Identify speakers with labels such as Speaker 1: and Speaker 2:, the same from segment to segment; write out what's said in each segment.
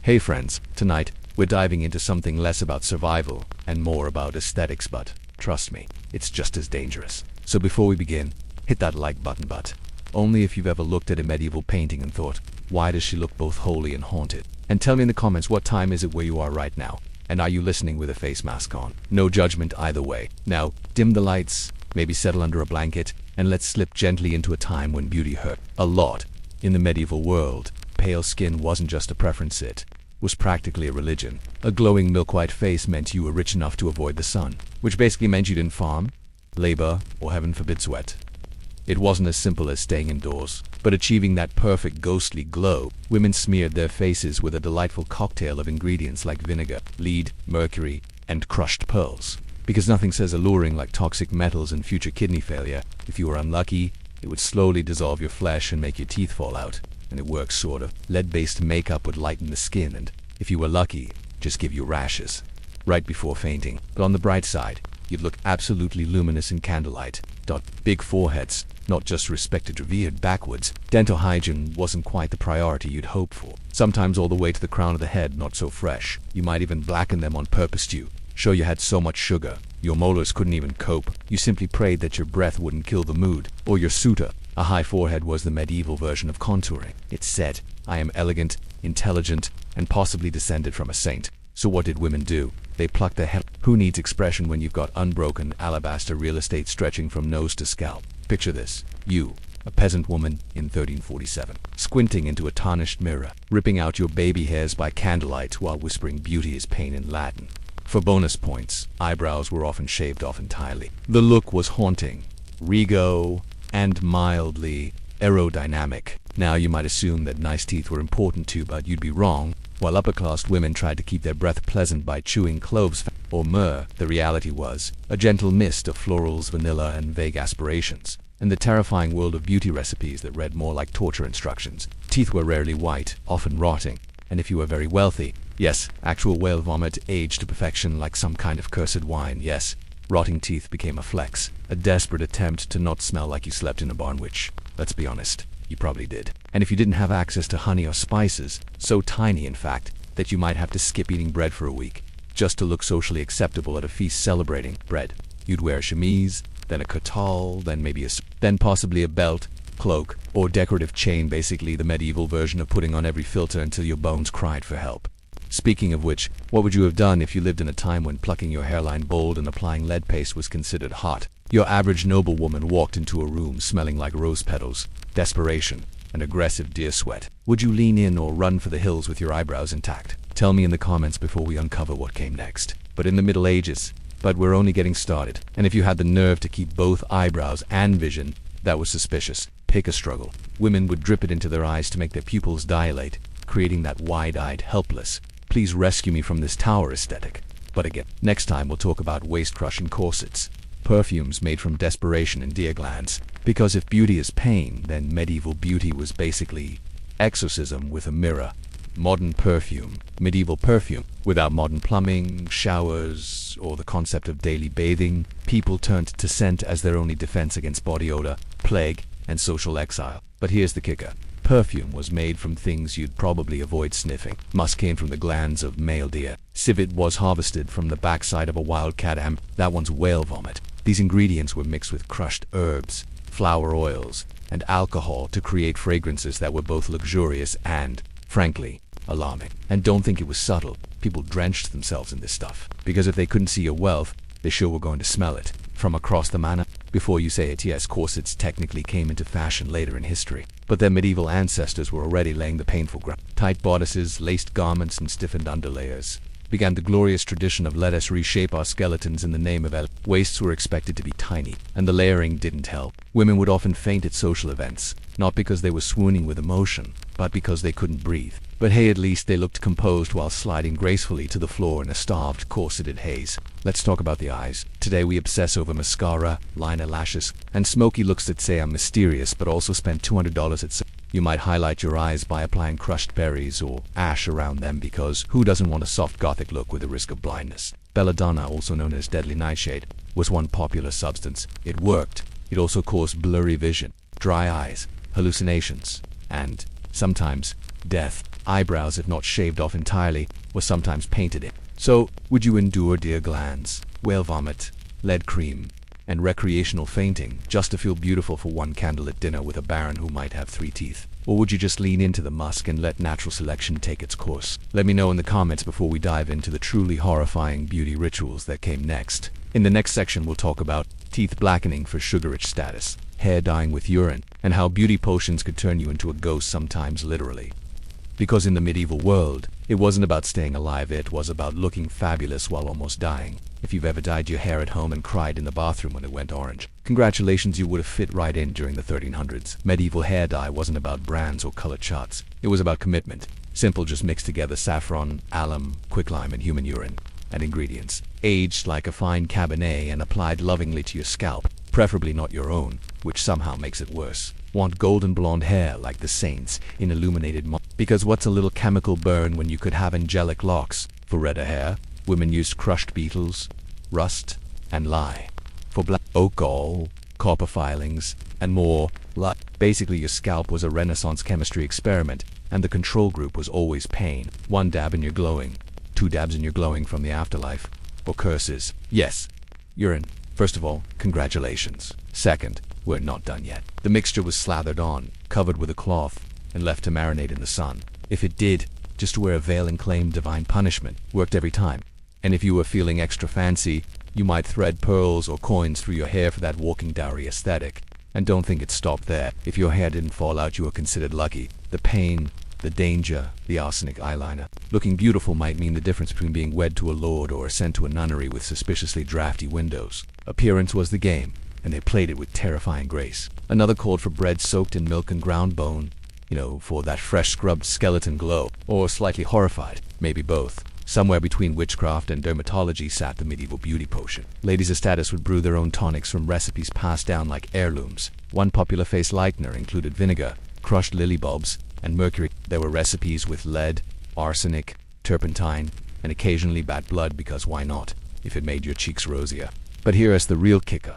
Speaker 1: Hey friends, tonight, we're diving into something less about survival and more about aesthetics, but trust me, it's just as dangerous. So before we begin, hit that like button, but only if you've ever looked at a medieval painting and thought, why does she look both holy and haunted? And tell me in the comments, what time is it where you are right now? And are you listening with a face mask on? No judgment either way. Now, dim the lights, maybe settle under a blanket, and let's slip gently into a time when beauty hurt a lot. In the medieval world, pale skin wasn't just a preference, it was practically a religion. A glowing milk-white face meant you were rich enough to avoid the sun, which basically meant you didn't farm, labor, or heaven forbid sweat. It wasn't as simple as staying indoors, but achieving that perfect ghostly glow. Women smeared their faces with a delightful cocktail of ingredients like vinegar, lead, mercury, and crushed pearls. Because nothing says alluring like toxic metals and future kidney failure. If you were unlucky, it would slowly dissolve your flesh and make your teeth fall out. And it works sort of. Lead-based makeup would lighten the skin and, if you were lucky, just give you rashes right before fainting. But on the bright side, you'd look absolutely luminous in candlelight. Big foreheads, not just respected, revered backwards. Dental hygiene wasn't quite the priority you'd hope for. Sometimes all the way to the crown of the head, not so fresh. You might even blacken them on purpose to show you had so much sugar. Your molars couldn't even cope. You simply prayed that your breath wouldn't kill the mood, or your suitor. A high forehead was the medieval version of contouring. It said, I am elegant, intelligent, and possibly descended from a saint. So what did women do? They plucked their hair. Who needs expression when you've got unbroken alabaster real estate stretching from nose to scalp? Picture this. You, a peasant woman in 1347, squinting into a tarnished mirror, ripping out your baby hairs by candlelight while whispering beauty is pain in Latin. For bonus points, eyebrows were often shaved off entirely. The look was haunting, regal, and mildly aerodynamic. Now you might assume that nice teeth were important too, but you'd be wrong. While upper-class women tried to keep their breath pleasant by chewing cloves or myrrh, the reality was a gentle mist of florals, vanilla, and vague aspirations. In the terrifying world of beauty recipes that read more like torture instructions, teeth were rarely white, often rotting, and if you were very wealthy, yes, actual whale vomit aged to perfection like some kind of cursed wine, yes, rotting teeth became a flex, a desperate attempt to not smell like you slept in a barn, which, let's be honest, you probably did. And if you didn't have access to honey or spices, so tiny in fact, that you might have to skip eating bread for a week, just to look socially acceptable at a feast celebrating bread, you'd wear a chemise, then a cotal, then possibly a belt, cloak, or decorative chain, basically the medieval version of putting on every filter until your bones cried for help. Speaking of which, what would you have done if you lived in a time when plucking your hairline bald and applying lead paste was considered hot? Your average noblewoman walked into a room smelling like rose petals, desperation, and aggressive deer sweat. Would you lean in or run for the hills with your eyebrows intact? Tell me in the comments before we uncover what came next. But in the Middle Ages, but we're only getting started. And if you had the nerve to keep both eyebrows and vision, that was suspicious. Pick a struggle. Women would drip it into their eyes to make their pupils dilate, creating that wide-eyed helpless, please rescue me from this tower aesthetic. But again, next time we'll talk about waist-crushing corsets, perfumes made from desperation and deer glands. Because if beauty is pain, then medieval beauty was basically exorcism with a mirror. Modern perfume, medieval perfume. Without modern plumbing, showers, or the concept of daily bathing, people turned to scent as their only defense against body odor, plague, and social exile. But here's the kicker. Perfume was made from things you'd probably avoid sniffing. Musk came from the glands of male deer. Civet was harvested from the backside of a wildcat, and that one's whale vomit. These ingredients were mixed with crushed herbs, flower oils, and alcohol to create fragrances that were both luxurious and, frankly, alarming. And don't think it was subtle. People drenched themselves in this stuff. Because if they couldn't see your wealth, they sure were going to smell it. From across the manor. Before you say it, yes, corsets technically came into fashion later in history. But their medieval ancestors were already laying the painful ground. Tight bodices, laced garments, and stiffened underlayers began the glorious tradition of let us reshape our skeletons in the name of Waists were expected to be tiny, and the layering didn't help. Women would often faint at social events, not because they were swooning with emotion, but because they couldn't breathe. But hey, at least they looked composed while sliding gracefully to the floor in a starved, corseted haze. Let's talk about the eyes. Today we obsess over mascara, liner lashes, and smoky looks that say I'm mysterious but also spent $200 at You might highlight your eyes by applying crushed berries or ash around them, because who doesn't want a soft gothic look with the risk of blindness? Belladonna, also known as deadly nightshade, was one popular substance. It worked. It also caused blurry vision, dry eyes, hallucinations, and, sometimes, death. eyebrows, if not shaved off entirely, were sometimes painted in. So, would you endure deer glands, whale vomit, lead cream, and recreational fainting just to feel beautiful for one candlelit dinner with a baron who might have 3 teeth? Or would you just lean into the musk and let natural selection take its course? Let me know in the comments before we dive into the truly horrifying beauty rituals that came next. In the next section, we'll talk about teeth blackening for sugar-rich status, hair dyeing with urine, and how beauty potions could turn you into a ghost, sometimes literally. Because in the medieval world, it wasn't about staying alive, it was about looking fabulous while almost dying. If you've ever dyed your hair at home and cried in the bathroom when it went orange, congratulations, you would have fit right in during the 1300s. Medieval hair dye wasn't about brands or color charts. It was about commitment. Simple, just mix together saffron, alum, quicklime, and human urine. And ingredients, aged like a fine Cabernet and applied lovingly to your scalp, preferably not your own, which somehow makes it worse. Want golden blonde hair like the saints in illuminated because what's a little chemical burn when you could have angelic locks? For redder hair, women used crushed beetles, rust, and lye. For black oak gall, copper filings, and more. Basically, your scalp was a Renaissance chemistry experiment, and the control group was always pain. 1 dab and you're glowing. 2 dabs and you're glowing from the afterlife. Or curses. Yes, urine. First of all, congratulations. Second, we're not done yet. The mixture was slathered on, covered with a cloth, and left to marinate in the sun. If it did, just to wear a veil and claim divine punishment. Worked every time. And if you were feeling extra fancy, you might thread pearls or coins through your hair for that walking dowry aesthetic. And don't think it stopped there. If your hair didn't fall out, you were considered lucky. The pain, the danger, the arsenic eyeliner. Looking beautiful might mean the difference between being wed to a lord or sent to a nunnery with suspiciously drafty windows. Appearance was the game, and they played it with terrifying grace. Another called for bread soaked in milk and ground bone, for that fresh scrubbed skeleton glow. Or slightly horrified, maybe both. Somewhere between witchcraft and dermatology sat the medieval beauty potion. Ladies of status would brew their own tonics from recipes passed down like heirlooms. One popular face lightener included vinegar, crushed lily bulbs, and mercury. There were recipes with lead, arsenic, turpentine, and occasionally bad blood, because why not, if it made your cheeks rosier. But here's the real kicker.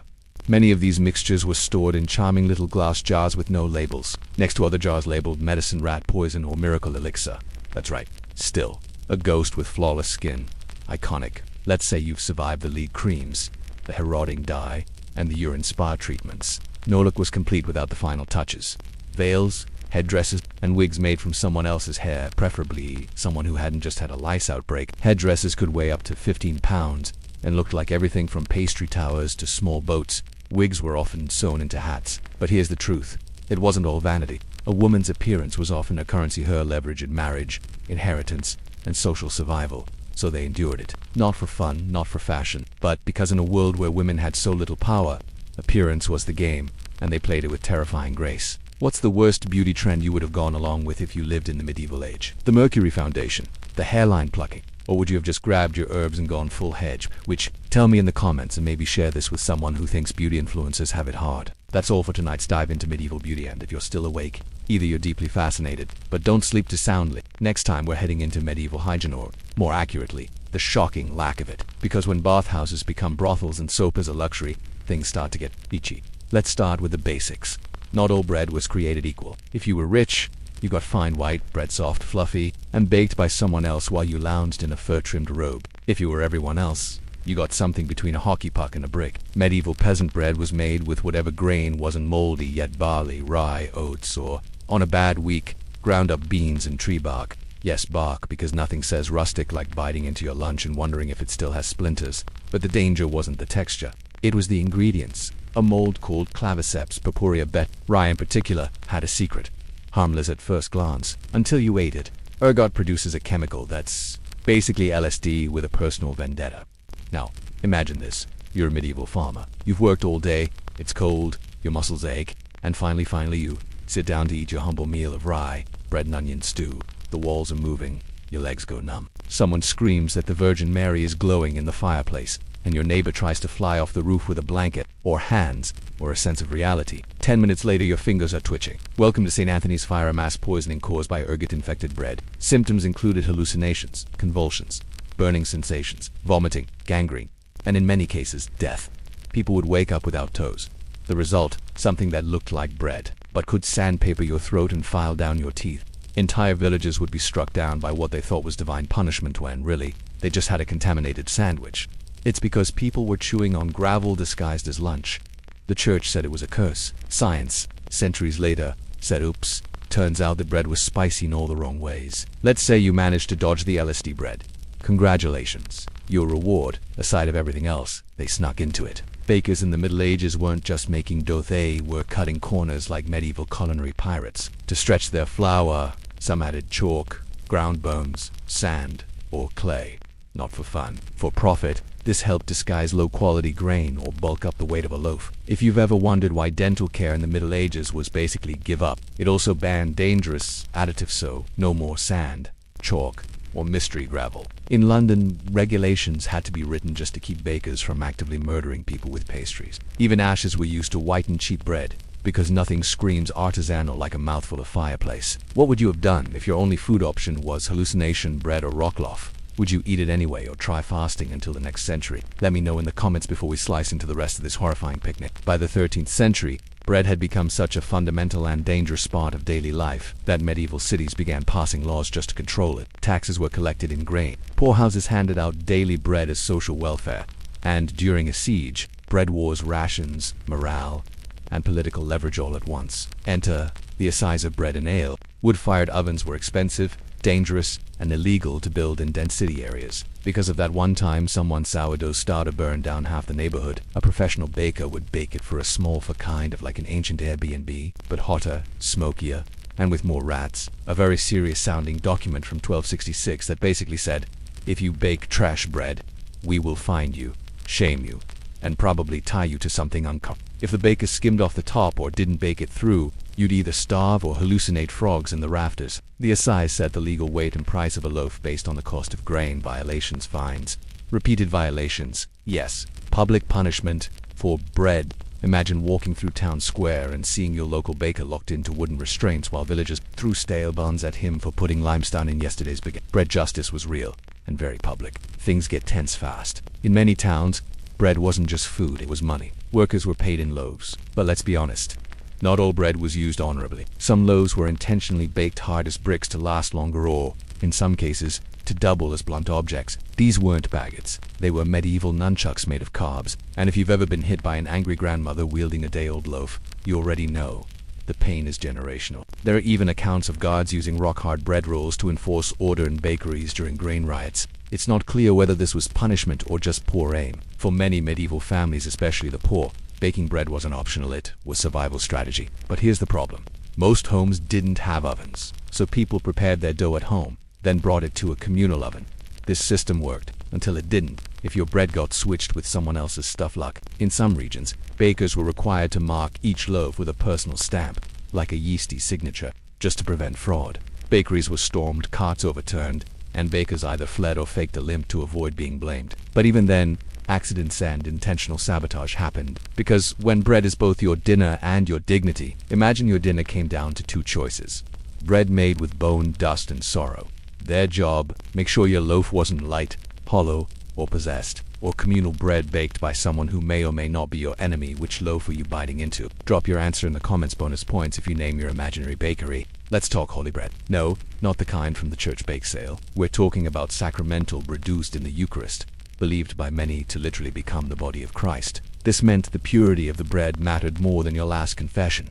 Speaker 1: Many of these mixtures were stored in charming little glass jars with no labels, next to other jars labeled medicine, rat poison, or miracle elixir. That's right, still, a ghost with flawless skin. Iconic. Let's say you've survived the lead creams, the heralding dye, and the urine spa treatments. No look was complete without the final touches. Veils, headdresses, and wigs made from someone else's hair, preferably someone who hadn't just had a lice outbreak. Headdresses could weigh up to 15 pounds and looked like everything from pastry towers to small boats. Wigs were often sewn into hats. But here's the truth. It wasn't all vanity. A woman's appearance was often a currency, her leverage in marriage, inheritance, and social survival. So they endured it. Not for fun, not for fashion, but because in a world where women had so little power, appearance was the game, and they played it with terrifying grace. What's the worst beauty trend you would have gone along with if you lived in the medieval age? The Mercury Foundation, the hairline plucking, or would you have just grabbed your herbs and gone full hedge? Which, tell me in the comments, and maybe share this with someone who thinks beauty influencers have it hard. That's all for tonight's dive into medieval beauty, and if you're still awake, either you're deeply fascinated, but don't sleep too soundly. Next time we're heading into medieval hygiene, or, more accurately, the shocking lack of it. Because when bathhouses become brothels and soap is a luxury, things start to get itchy. Let's start with the basics. Not all bread was created equal. If you were rich, you got fine white bread, soft, fluffy, and baked by someone else while you lounged in a fur-trimmed robe. If you were everyone else, you got something between a hockey puck and a brick. Medieval peasant bread was made with whatever grain wasn't moldy, yet barley, rye, oats, or, on a bad week, ground-up beans and tree bark. Yes, bark, because nothing says rustic like biting into your lunch and wondering if it still has splinters. But the danger wasn't the texture. It was the ingredients. A mold called claviceps purpurea rye in particular had a secret. Harmless at first glance, until you ate it. Ergot produces a chemical that's basically LSD with a personal vendetta. Now, imagine this. You're a medieval farmer. You've worked all day, it's cold, your muscles ache, and finally you sit down to eat your humble meal of rye, bread and onion stew. The walls are moving, your legs go numb. Someone screams that the Virgin Mary is glowing in the fireplace, and your neighbor tries to fly off the roof with a blanket, or hands, or a sense of reality. 10 minutes later, your fingers are twitching. Welcome to St. Anthony's fire, a mass poisoning caused by ergot-infected bread. Symptoms included hallucinations, convulsions, burning sensations, vomiting, gangrene, and in many cases, death. People would wake up without toes. The result, something that looked like bread, but could sandpaper your throat and file down your teeth. Entire villages would be struck down by what they thought was divine punishment when, really, they just had a contaminated sandwich. It's because people were chewing on gravel disguised as lunch. The church said it was a curse. Science, centuries later, said oops, turns out that bread was spicy in all the wrong ways. Let's say you managed to dodge the LSD bread. Congratulations. Your reward, aside of everything else, they snuck into it. Bakers in the Middle Ages weren't just making dough, they were cutting corners like medieval culinary pirates. To stretch their flour, some added chalk, ground bones, sand, or clay. Not for fun. For profit, this helped disguise low-quality grain or bulk up the weight of a loaf. If you've ever wondered why dental care in the Middle Ages was basically give up, it also banned dangerous additives, so no more sand, chalk, or mystery gravel. In London, regulations had to be written just to keep bakers from actively murdering people with pastries. Even ashes were used to whiten cheap bread, because nothing screams artisanal like a mouthful of fireplace. What would you have done if your only food option was hallucination bread or rockloaf? Would you eat it anyway or try fasting until the next century? Let me know in the comments before we slice into the rest of this horrifying picnic. By the 13th century, bread had become such a fundamental and dangerous part of daily life that medieval cities began passing laws just to control it. Taxes were collected in grain. Poorhouses handed out daily bread as social welfare. And during a siege, bread wars, rations, morale, and political leverage all at once. Enter the assize of bread and ale. Wood-fired ovens were expensive, dangerous, and illegal to build in dense city areas. Because of that one time someone's sourdough starter burned down half the neighborhood, a professional baker would bake it for a small for kind of like an ancient Airbnb, but hotter, smokier, and with more rats. A very serious sounding document from 1266 that basically said, if you bake trash bread, we will find you, shame you, and probably tie you to something uncomfortable. If the baker skimmed off the top or didn't bake it through, you'd either starve or hallucinate frogs in the rafters. The assize set the legal weight and price of a loaf based on the cost of grain, violations, fines. Repeated violations, yes, public punishment for bread. Imagine walking through town square and seeing your local baker locked into wooden restraints while villagers threw stale buns at him for putting limestone in yesterday's baguette. Bread justice was real and very public. Things get tense fast. In many towns, bread wasn't just food, it was money. Workers were paid in loaves. But let's be honest, not all bread was used honorably. Some loaves were intentionally baked hard as bricks to last longer or, in some cases, to double as blunt objects. These weren't baguettes. They were medieval nunchucks made of carbs. And if you've ever been hit by an angry grandmother wielding a day-old loaf, you already know. The pain is generational. There are even accounts of guards using rock-hard bread rolls to enforce order in bakeries during grain riots. It's not clear whether this was punishment or just poor aim. For many medieval families, especially the poor, baking bread wasn't optional, it was survival strategy. But here's the problem. Most homes didn't have ovens, so people prepared their dough at home, then brought it to a communal oven. This system worked, until it didn't, if your bread got switched with someone else's stuff luck. In some regions, bakers were required to mark each loaf with a personal stamp, like a yeasty signature, just to prevent fraud. Bakeries were stormed, carts overturned, and bakers either fled or faked a limp to avoid being blamed. But even then, accidents and intentional sabotage happened, because when bread is both your dinner and your dignity, imagine your dinner came down to two choices. Bread made with bone, dust, and sorrow. Their job, make sure your loaf wasn't light, hollow, or possessed. Or communal bread baked by someone who may or may not be your enemy. Which loaf are you biting into? Drop your answer in the comments. Bonus points if you name your imaginary bakery. Let's talk holy bread. No, not the kind from the church bake sale. We're talking about sacramental, reduced in the Eucharist, believed by many to literally become the body of Christ. This meant the purity of the bread mattered more than your last confession.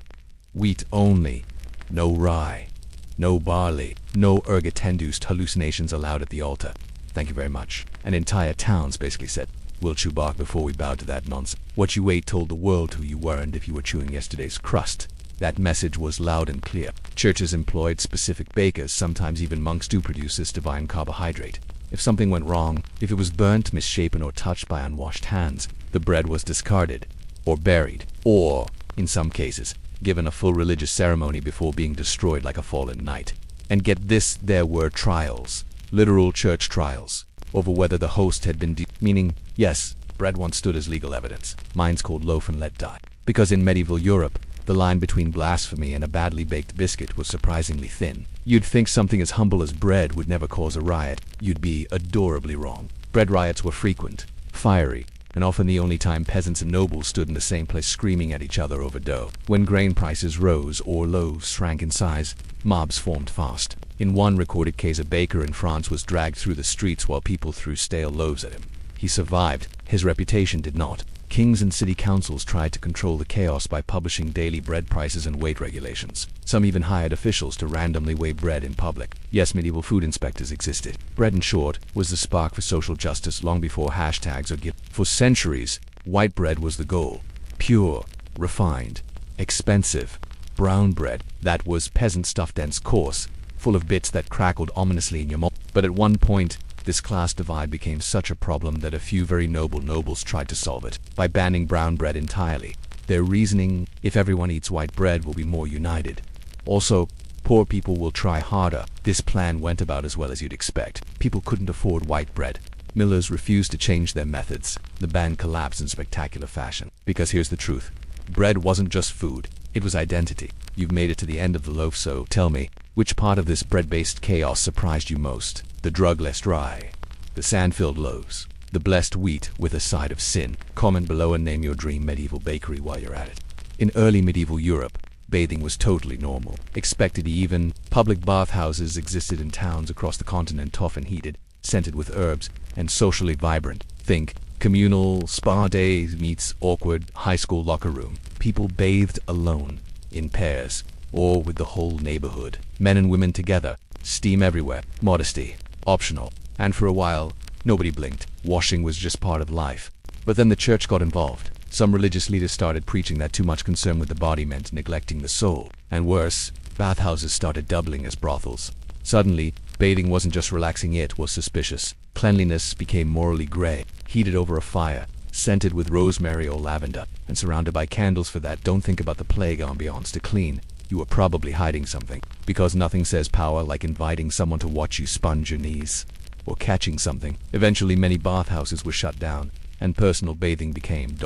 Speaker 1: Wheat only, no rye, no barley, no ergot-induced hallucinations allowed at the altar. Thank you very much. And entire towns basically said, we'll chew bark before we bow to that nonsense. What you ate told the world who you weren't if you were chewing yesterday's crust. That message was loud and clear. Churches employed specific bakers, sometimes even monks, to produce this divine carbohydrate. If something went wrong, if it was burnt, misshapen, or touched by unwashed hands, the bread was discarded, or buried, or, in some cases, given a full religious ceremony before being destroyed like a fallen knight. And get this, there were trials, literal church trials, over whether the host had been meaning, yes, bread once stood as legal evidence. Mine's called loaf and let die. Because in medieval Europe, the line between blasphemy and a badly baked biscuit was surprisingly thin. You'd think something as humble as bread would never cause a riot. You'd be adorably wrong. Bread riots were frequent, fiery, and often the only time peasants and nobles stood in the same place screaming at each other over dough. When grain prices rose or loaves shrank in size, mobs formed fast. In one recorded case, a baker in France was dragged through the streets while people threw stale loaves at him. He survived. His reputation did not. Kings and city councils tried to control the chaos by publishing daily bread prices and weight regulations. Some even hired officials to randomly weigh bread in public. Yes, medieval food inspectors existed. Bread, in short, was the spark for social justice long before hashtags or gifts. For centuries, white bread was the goal. Pure, refined, expensive. Brown bread, that was peasant-stuff, dense, coarse, full of bits that crackled ominously in your mouth. But at one point, this class divide became such a problem that a few very noble nobles tried to solve it by banning brown bread entirely. Their reasoning: if everyone eats white bread, we'll be more united. Also, poor people will try harder. This plan went about as well as you'd expect. People couldn't afford white bread. Millers refused to change their methods. The ban collapsed in spectacular fashion. Because here's the truth. Bread wasn't just food. It was identity. You've made it to the end of the loaf, so tell me, which part of this bread-based chaos surprised you most? The drug-less rye, the sand-filled loaves, the blessed wheat with a side of sin? Comment below and name your dream medieval bakery while you're at it. In early medieval Europe, bathing was totally normal, expected even. Public bathhouses existed in towns across the continent, often heated, scented with herbs, and socially vibrant. Think communal spa day meets awkward high school locker room. People bathed alone, in pairs, or with the whole neighborhood. Men and women together, steam everywhere, modesty optional. And for a while, nobody blinked. Washing was just part of life. But then the church got involved. Some religious leaders started preaching that too much concern with the body meant neglecting the soul. And worse, bathhouses started doubling as brothels. Suddenly, bathing wasn't just relaxing, it was suspicious. Cleanliness became morally gray. Heated over a fire, scented with rosemary or lavender, and surrounded by candles. For that, don't think about the plague ambiance. To clean, you were probably hiding something. Because nothing says power like inviting someone to watch you sponge your knees. Or catching something. Eventually, many bathhouses were shut down, and personal bathing became ...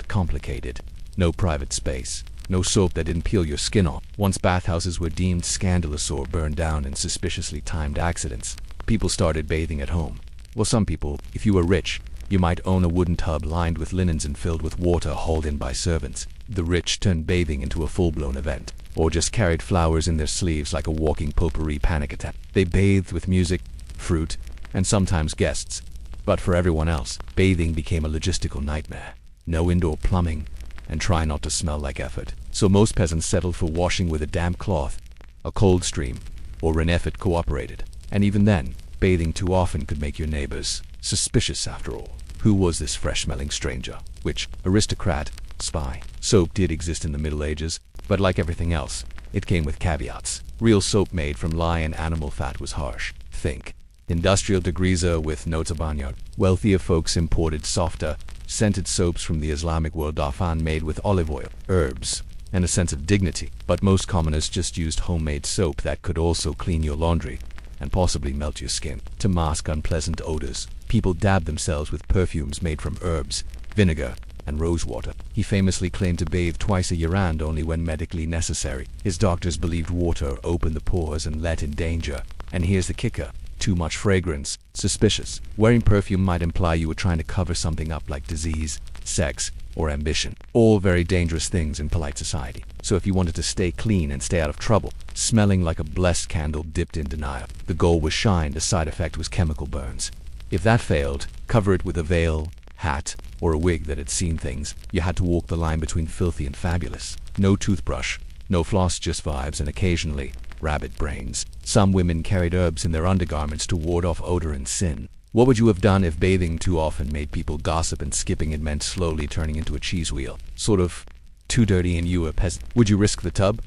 Speaker 1: complicated. No private space. No soap that didn't peel your skin off. Once bathhouses were deemed scandalous or burned down in suspiciously timed accidents, people started bathing at home. Well, some people, if you were rich, you might own a wooden tub lined with linens and filled with water hauled in by servants. The rich turned bathing into a full-blown event. Or just carried flowers in their sleeves like a walking potpourri panic attack. They bathed with music, fruit, and sometimes guests. But for everyone else, bathing became a logistical nightmare. No indoor plumbing, and try not to smell like effort. So most peasants settled for washing with a damp cloth, a cold stream, or an effort cooperated. And even then, bathing too often could make your neighbors suspicious. After all, who was this fresh-smelling stranger? Which aristocrat, spy? Soap did exist in the Middle Ages, but like everything else, it came with caveats. Real soap made from lye and animal fat was harsh. Think industrial degreaser with notes of barnyard. Wealthier folks imported softer, scented soaps from the Islamic world, often made with olive oil, herbs, and a sense of dignity. But most commoners just used homemade soap that could also clean your laundry and possibly melt your skin. To mask unpleasant odors, people dabbed themselves with perfumes made from herbs, vinegar, and rosewater. He famously claimed to bathe twice a year and only when medically necessary. His doctors believed water opened the pores and let in danger. And here's the kicker: too much fragrance, suspicious. Wearing perfume might imply you were trying to cover something up, like disease, sex, or ambition. All very dangerous things in polite society. So if you wanted to stay clean and stay out of trouble, smelling like a blessed candle dipped in denial. The goal was shine, the side effect was chemical burns. If that failed, cover it with a veil, hat, or a wig that had seen things. You had to walk the line between filthy and fabulous. No toothbrush, no floss, just vibes, and occasionally rabbit brains. Some women carried herbs in their undergarments to ward off odor and sin. What would you have done if bathing too often made people gossip and skipping it meant slowly turning into a cheese wheel? Sort of too dirty and you a peasant. Would you risk the tub?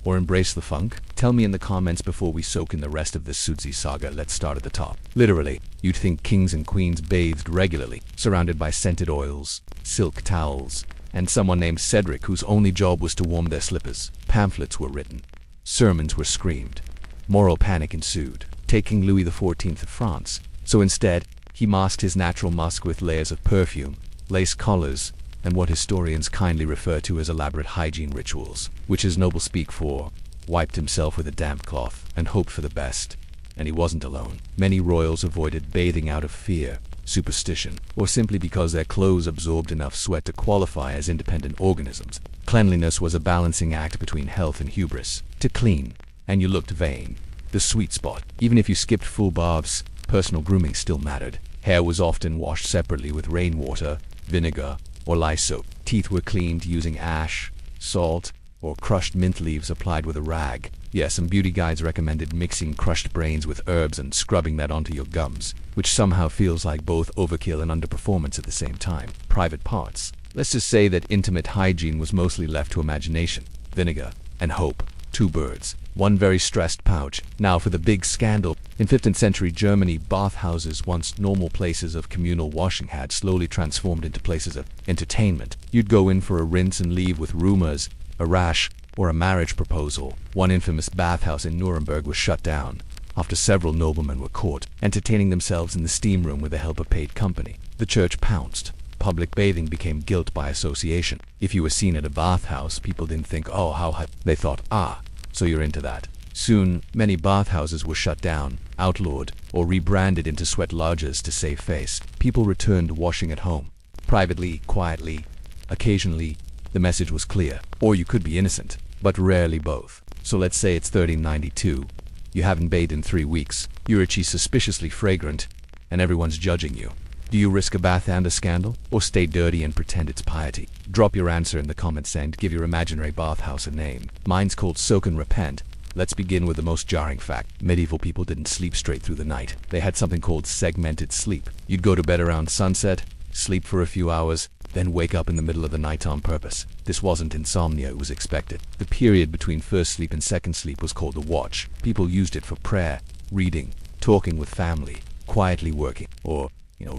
Speaker 1: Or embrace the funk? Tell me in the comments before we soak in the rest of this Sudsy saga. Let's start at the top. Literally, you'd think kings and queens bathed regularly, surrounded by scented oils, silk towels, and someone named Cedric whose only job was to warm their slippers. Pamphlets were written. Sermons were screamed. Moral panic ensued. Take King Louis XIV of France. So instead, he masked his natural musk with layers of perfume, lace collars, and what historians kindly refer to as elaborate hygiene rituals, which is noble speak for wiped himself with a damp cloth and hoped for the best. And he wasn't alone. Many royals avoided bathing out of fear. superstition, or simply because their clothes absorbed enough sweat to qualify as independent organisms. Cleanliness was a balancing act between health and hubris. To clean, and you looked vain. The sweet spot. Even if you skipped full baths, personal grooming still mattered. Hair was often washed separately with rainwater, vinegar, or lye soap. Teeth were cleaned using ash, salt, or crushed mint leaves applied with a rag. Yes, some beauty guides recommended mixing crushed brains with herbs and scrubbing that onto your gums, which somehow feels like both overkill and underperformance at the same time. Private parts. Let's just say that intimate hygiene was mostly left to imagination, vinegar, and hope. Two birds, one very stressed pouch. Now for the big scandal. In 15th century Germany, bathhouses, once normal places of communal washing, had slowly transformed into places of entertainment. You'd go in for a rinse and leave with rumors, a rash, or a marriage proposal. One infamous bathhouse in Nuremberg was shut down after several noblemen were caught entertaining themselves in the steam room with the help of paid company. The church pounced. Public bathing became guilt by association. If you were seen at a bathhouse, people didn't think, oh, how hot. They thought, ah, so you're into that. Soon, many bathhouses were shut down, outlawed, or rebranded into sweat lodges to save face. People returned to washing at home. Privately, quietly, occasionally. The message was clear. Or you could be innocent, but rarely both. So let's say it's 1392. You haven't bathed in 3 weeks. You're itchy, suspiciously fragrant, and everyone's judging you. Do you risk a bath and a scandal, or stay dirty and pretend it's piety? Drop your answer in the comments and give your imaginary bathhouse a name. Mine's called Soak and Repent. Let's begin with the most jarring fact. Medieval people didn't sleep straight through the night. They had something called segmented sleep. You'd go to bed around sunset, sleep for a few hours, then wake up in the middle of the night on purpose. This wasn't insomnia, it was expected. The period between first sleep and second sleep was called the watch. People used it for prayer, reading, talking with family, quietly working, or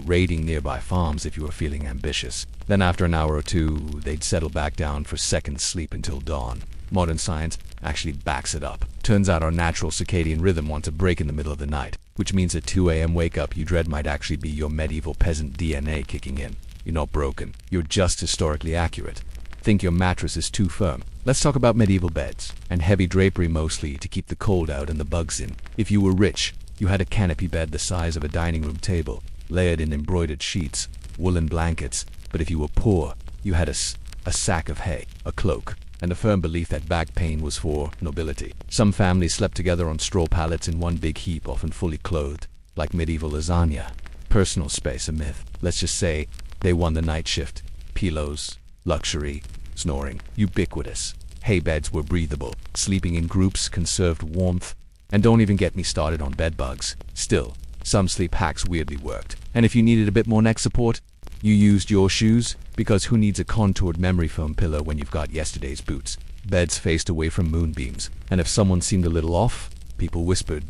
Speaker 1: raiding nearby farms if you were feeling ambitious. Then after an hour or two, they'd settle back down for second sleep until dawn. Modern science actually backs it up. Turns out our natural circadian rhythm wants a break in the middle of the night, which means a 2 a.m. wake up you dread might actually be your medieval peasant DNA kicking in. You're not broken. You're just historically accurate. Think your mattress is too firm. Let's talk about medieval beds, and heavy drapery mostly to keep the cold out and the bugs in. If you were rich, you had a canopy bed the size of a dining room table, layered in embroidered sheets, woolen blankets. But if you were poor, you had a sack of hay, a cloak, and a firm belief that back pain was for nobility. Some families slept together on straw pallets in one big heap, often fully clothed, like medieval lasagna. Personal space, a myth. Let's just say they won the night shift. Pillows, luxury, snoring, ubiquitous. Hay beds were breathable. Sleeping in groups conserved warmth. And don't even get me started on bed bugs. Still, some sleep hacks weirdly worked. And if you needed a bit more neck support, you used your shoes, because who needs a contoured memory foam pillow when you've got yesterday's boots? Beds faced away from moonbeams, and if someone seemed a little off, people whispered.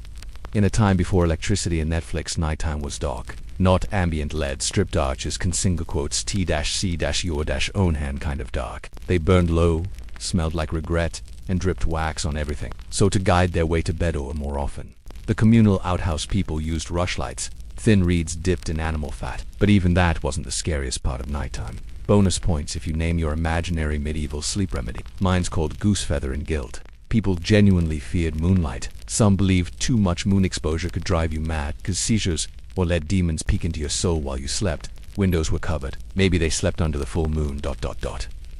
Speaker 1: In a time before electricity and Netflix, nighttime was dark. Not ambient LED stripped arches can single quotes T-C-your-own hand kind of dark. They burned low, smelled like regret, and dripped wax on everything. So to guide their way to bed, or more often, the communal outhouse people used rushlights, thin reeds dipped in animal fat. But even that wasn't the scariest part of nighttime. Bonus points if you name your imaginary medieval sleep remedy. Mine's called goose feather and guilt. People genuinely feared moonlight. Some believed too much moon exposure could drive you mad, cause seizures, or let demons peek into your soul while you slept. Windows were covered. Maybe they slept under the full moon.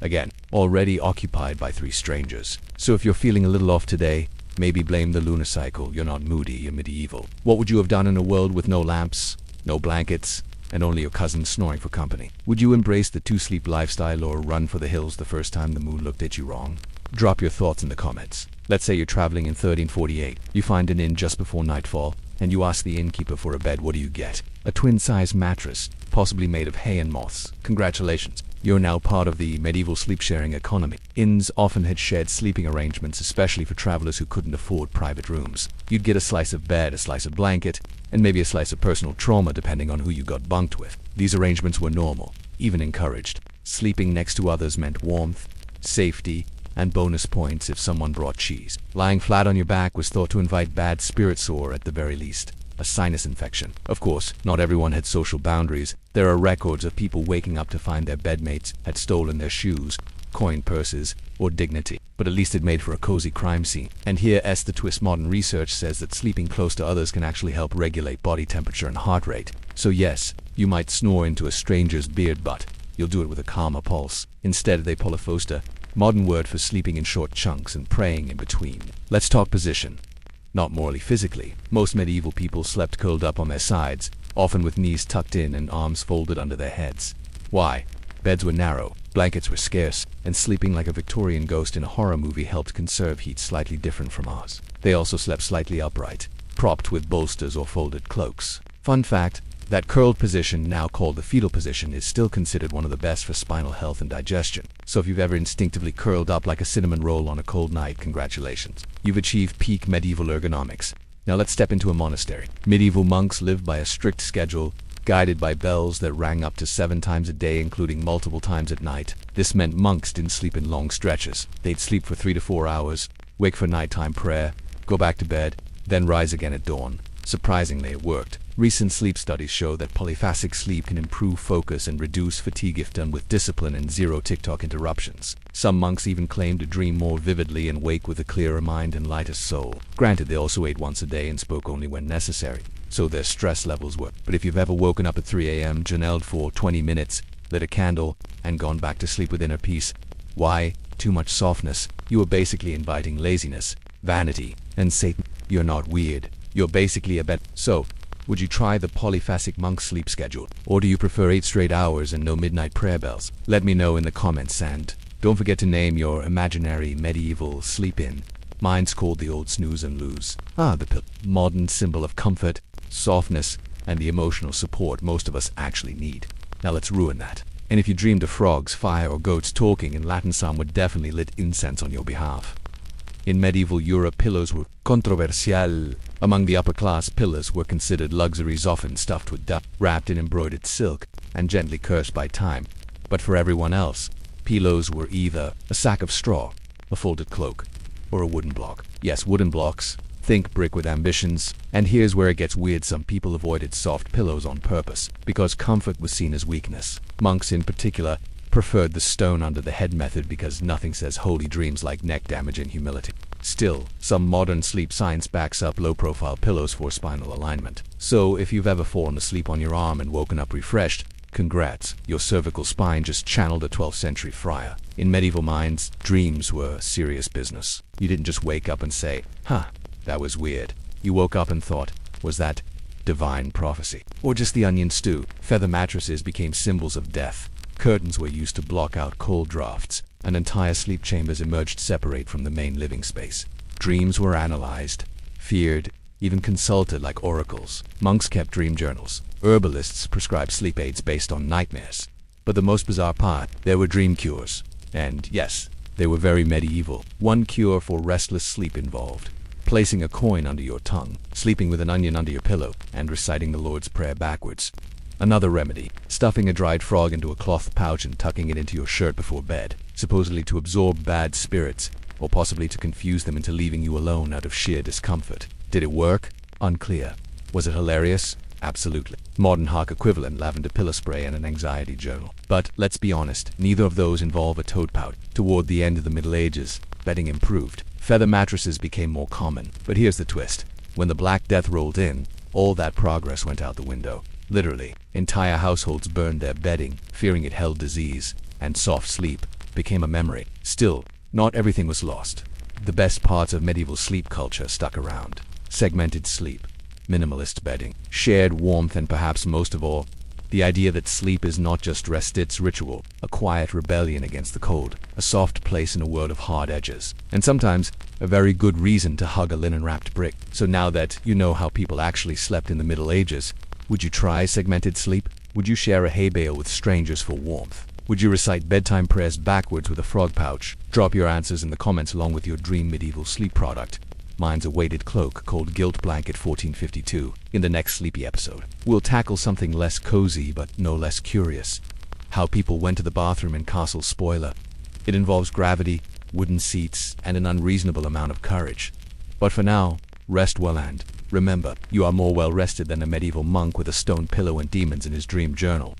Speaker 1: Again, already occupied by 3 strangers. So if you're feeling a little off today, maybe blame the lunar cycle. You're not moody, you're medieval. What would you have done in a world with no lamps, no blankets, and only your cousin snoring for company? Would you embrace the 2-sleep lifestyle or run for the hills the first time the moon looked at you wrong? Drop your thoughts in the comments. Let's say you're traveling in 1348. You find an inn just before nightfall, and you ask the innkeeper for a bed. What do you get? A twin-size mattress, possibly made of hay and moss. Congratulations. You're now part of the medieval sleep-sharing economy. Inns often had shared sleeping arrangements, especially for travelers who couldn't afford private rooms. You'd get a slice of bed, a slice of blanket, and maybe a slice of personal trauma depending on who you got bunked with. These arrangements were normal, even encouraged. Sleeping next to others meant warmth, safety, and bonus points if someone brought cheese. Lying flat on your back was thought to invite bad spirits, or at the very least, a sinus infection. Of course, not everyone had social boundaries. There are records of people waking up to find their bedmates had stolen their shoes, coin purses, or dignity. But at least it made for a cozy crime scene. And here's the twist. Modern research says that sleeping close to others can actually help regulate body temperature and heart rate. So yes, you might snore into a stranger's beard, but you'll do it with a calmer pulse. Instead, they polyphosta, modern word for sleeping in short chunks and praying in between. Let's talk position. Not morally, physically. Most medieval people slept curled up on their sides, often with knees tucked in and arms folded under their heads. Why? Beds were narrow, blankets were scarce, and sleeping like a Victorian ghost in a horror movie helped conserve heat slightly different from ours. They also slept slightly upright, propped with bolsters or folded cloaks. Fun fact, that curled position, now called the fetal position, is still considered one of the best for spinal health and digestion. So if you've ever instinctively curled up like a cinnamon roll on a cold night, congratulations. You've achieved peak medieval ergonomics. Now let's step into a monastery. Medieval monks lived by a strict schedule, guided by bells that rang up to 7 times a day, including multiple times at night. This meant monks didn't sleep in long stretches. They'd sleep for 3 to 4 hours, wake for nighttime prayer, go back to bed, then rise again at dawn. Surprisingly, it worked. Recent sleep studies show that polyphasic sleep can improve focus and reduce fatigue if done with discipline and zero TikTok interruptions. Some monks even claim to dream more vividly and wake with a clearer mind and lighter soul. Granted, they also ate once a day and spoke only when necessary, so their stress levels were. But if you've ever woken up at 3 a.m., journaled for 20 minutes, lit a candle, and gone back to sleep with inner peace, why? Too much softness. You are basically inviting laziness, vanity, and Satan. You're not weird. You're basically a bed. So, would you try the polyphasic monk sleep schedule? Or do you prefer 8 straight hours and no midnight prayer bells? Let me know in the comments, and don't forget to name your imaginary medieval sleep-in. Mine's called the old snooze and lose. The pill. Modern symbol of comfort, softness, and the emotional support most of us actually need. Now let's ruin that. And if you dreamed of frogs, fire, or goats talking in Latin, some would definitely lit incense on your behalf. In medieval Europe, pillows were controversial. Among the upper class, pillows were considered luxuries, often stuffed with dust, wrapped in embroidered silk, and gently cursed by time. But for everyone else, pillows were either a sack of straw, a folded cloak, or a wooden block. Yes, wooden blocks. Think brick with ambitions. And here's where it gets weird. Some people avoided soft pillows on purpose, because comfort was seen as weakness. Monks in particular preferred the stone under the head method because nothing says holy dreams like neck damage and humility. Still, some modern sleep science backs up low-profile pillows for spinal alignment. So if you've ever fallen asleep on your arm and woken up refreshed, congrats, your cervical spine just channeled a 12th century friar. In medieval minds, dreams were serious business. You didn't just wake up and say, that was weird. You woke up and thought, was that divine prophecy? Or just the onion stew? Feather mattresses became symbols of death. Curtains were used to block out cold drafts, and entire sleep chambers emerged separate from the main living space. Dreams were analyzed, feared, even consulted like oracles. Monks kept dream journals. Herbalists prescribed sleep aids based on nightmares. But the most bizarre part, there were dream cures. And yes, they were very medieval. One cure for restless sleep involved placing a coin under your tongue, sleeping with an onion under your pillow, and reciting the Lord's Prayer backwards. Another remedy, stuffing a dried frog into a cloth pouch and tucking it into your shirt before bed, supposedly to absorb bad spirits, or possibly to confuse them into leaving you alone out of sheer discomfort. Did it work? Unclear. Was it hilarious? Absolutely. Modern Hark equivalent, lavender pillow spray and an anxiety journal. But let's be honest, neither of those involve a toad pouch. Toward the end of the Middle Ages, bedding improved. Feather mattresses became more common. But here's the twist. When the Black Death rolled in, all that progress went out the window. Literally, entire households burned their bedding, fearing it held disease, and soft sleep became a memory. Still, not everything was lost. The best parts of medieval sleep culture stuck around. Segmented sleep, minimalist bedding, shared warmth, and perhaps most of all, the idea that sleep is not just rest, it's ritual, a quiet rebellion against the cold, a soft place in a world of hard edges, and sometimes a very good reason to hug a linen-wrapped brick. So now that you know how people actually slept in the Middle Ages, would you try segmented sleep? Would you share a hay bale with strangers for warmth? Would you recite bedtime prayers backwards with a frog pouch? Drop your answers in the comments along with your dream medieval sleep product. Mine's a weighted cloak called Guilt Blanket 1452. In the next sleepy episode, we'll tackle something less cozy but no less curious. How people went to the bathroom in Castle Spoiler. It involves gravity, wooden seats, and an unreasonable amount of courage. But for now, rest well, and remember, you are more well rested than a medieval monk with a stone pillow and demons in his dream journal.